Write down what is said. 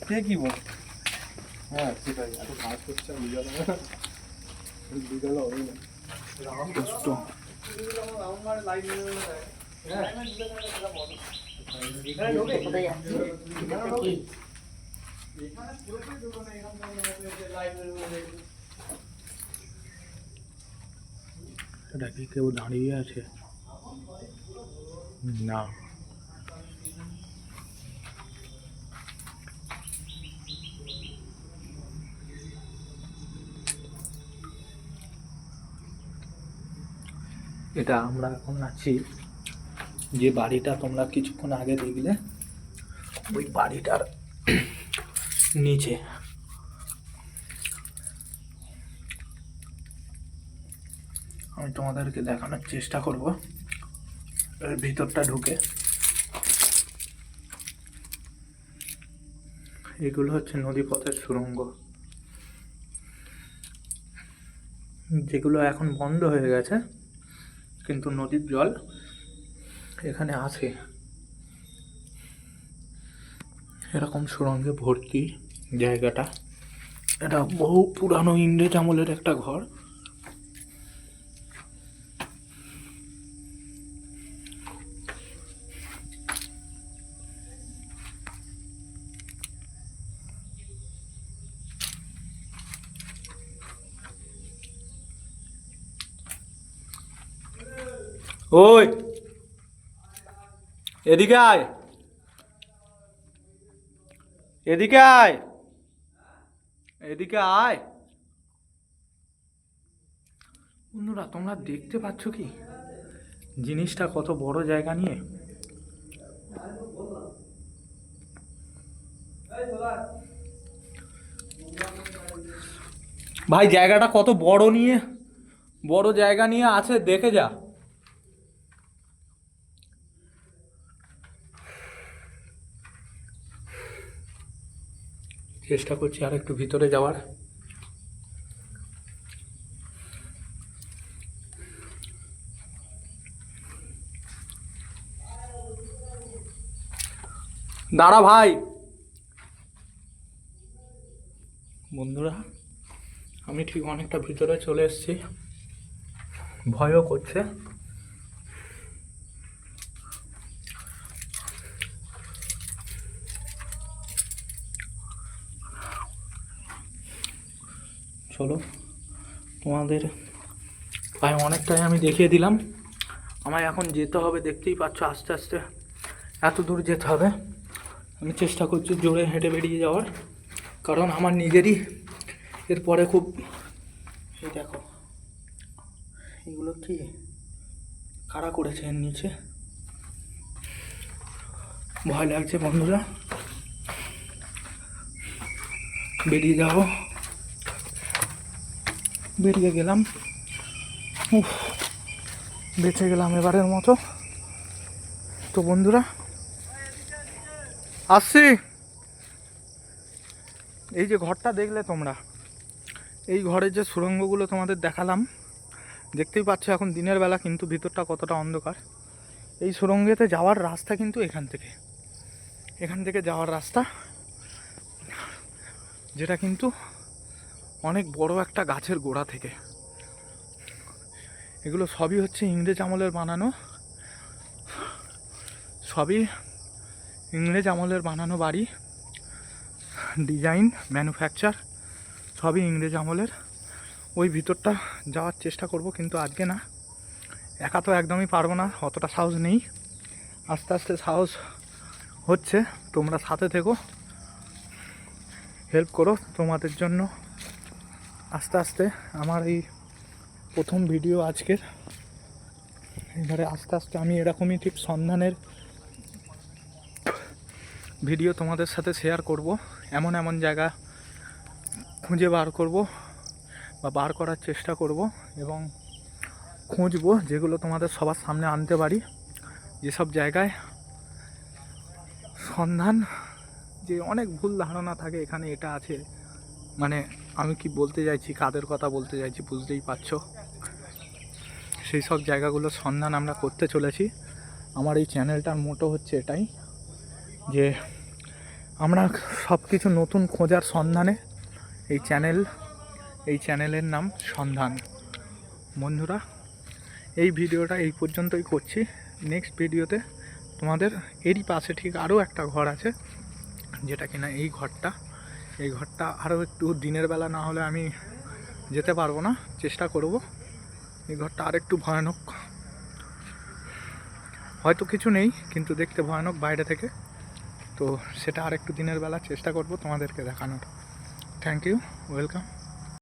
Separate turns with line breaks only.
কে কি বল? হ্যাঁ সেটাই, এত কাজ করছে লিগাল লিগাল হবে না। কষ্ট এটা কি কেউ দাঁড়িয়ে আছে? না, এটা আমরা এখন আছি যে বাড়িটা তোমরা কিছুক্ষণ আগে দেখলে, ওই বাড়িটার নিচে। আমি তোমাদেরকে দেখানোর চেষ্টা করব এর ভিতরটা ঢুকে। এগুলো হচ্ছে নদীপথের সুড়ঙ্গ, যেগুলো এখন বন্ধ হয়ে গেছে, কিন্তু নদীর জল এখানে আছে। এরকম সুড়ঙ্গে ভর্তি জায়গাটা। এটা বহু পুরানো ইংরেজ আমলের একটা ঘর। ওই এদিকে আয়, এদিকে আয়, এদিকে আয়। বন্ধুরা তোমরা দেখতে পাচ্ছ কি জিনিসটা কত বড় জায়গা নিয়ে? ভাই জায়গাটা কত বড় নিয়ে, বড় জায়গা নিয়ে আছে, দেখে যা। চেষ্টা করছি আর একটু ভিতরে যাওয়ার। দাঁড়া ভাই। বন্ধুরা আমি ঠিক অনেকটা ভিতরে চলে এসেছি, ভয়ও করছে। চলো, তোমাদের প্রায় অনেকটাই আমি দেখিয়ে দিলাম। আমায় এখন যেতে হবে, দেখতেই পাচ্ছ আস্তে আস্তে এত দূর যেতে হবে। আমি চেষ্টা করছি জোরে হেঁটে বেরিয়ে যাওয়ার, কারণ আমার নিজেরই এরপরে খুব, এই দেখো এগুলো কি কারা করেছে এর নিচে, ভয় লাগছে বন্ধুরা। বেরিয়ে যাবো, বেরিয়ে গেলাম। উফ, বেঁচে গেলাম এবারের মতো। তো বন্ধুরা আসছি। এই যে ঘরটা দেখলে তোমরা, এই ঘরের যে সুড়ঙ্গগুলো তোমাদের দেখালাম, দেখতেই পাচ্ছ এখন দিনের বেলা, কিন্তু ভিতরটা কতটা অন্ধকার। এই সুড়ঙ্গেতে যাওয়ার রাস্তা কিন্তু এখান থেকে যাওয়ার রাস্তা, যেটা কিন্তু অনেক বড় একটা গাছের গোড়া থেকে। এগুলো সবই হচ্ছে ইংরেজ আমলের বানানো, সবই ইংরেজ আমলের বানানো বাড়ি, ডিজাইন, ম্যানুফ্যাকচার সবই ইংরেজ আমলের। ওই ভিতরটা যাওয়ার চেষ্টা করব, কিন্তু আজকে না, একা তো একদমই পারবো না, অতটা সাহস নেই। আস্তে আস্তে সাহস হচ্ছে, তোমরা সাথে থেকো, হেল্প করো। তোমাদের জন্য আস্তে আস্তে আমার এই প্রথম ভিডিও আজকের, এবারে আস্তে আস্তে আমি এরকমই ঠিক সন্ধানের ভিডিও তোমাদের সাথে শেয়ার করব। এমন এমন জায়গা খুঁজে বার করব বা বার করার চেষ্টা করব, এবং খুঁজবো যেগুলো তোমাদের সবার সামনে আনতে পারি। যেসব জায়গায় সন্ধান, যে অনেক ভুল ধারণা থাকে এখানে এটা আছে, মানে আমি কি বলতে চাইছি, কাদের কথা বলতে চাইছি বুঝতেই পারছো। সেই সব জায়গাগুলোর সন্ধান আমরা করতে চলেছি। আমার এই চ্যানেলটার মোটো হচ্ছে এটাই যে আমরা সব কিছু নতুন খোঁজার সন্ধানে এই চ্যানেলের নাম সন্ধান। বন্ধুরা, এই ভিডিওটা এই পর্যন্তই করছি। নেক্সট ভিডিওতে তোমাদের এরই পাশে ঠিক আরও একটা ঘর আছে, যেটা কিনা এই ঘরটা আরও একটু দিনের বেলা না হলে আমি যেতে পারবো না, চেষ্টা করব। এই ঘরটা আরেকটু ভয়ানক, হয়তো কিছু নেই কিন্তু দেখতে ভয়ানক বাইরে থেকে, তো সেটা আরেকটু দিনের বেলা চেষ্টা করব তোমাদেরকে দেখানোর। Thank you, welcome.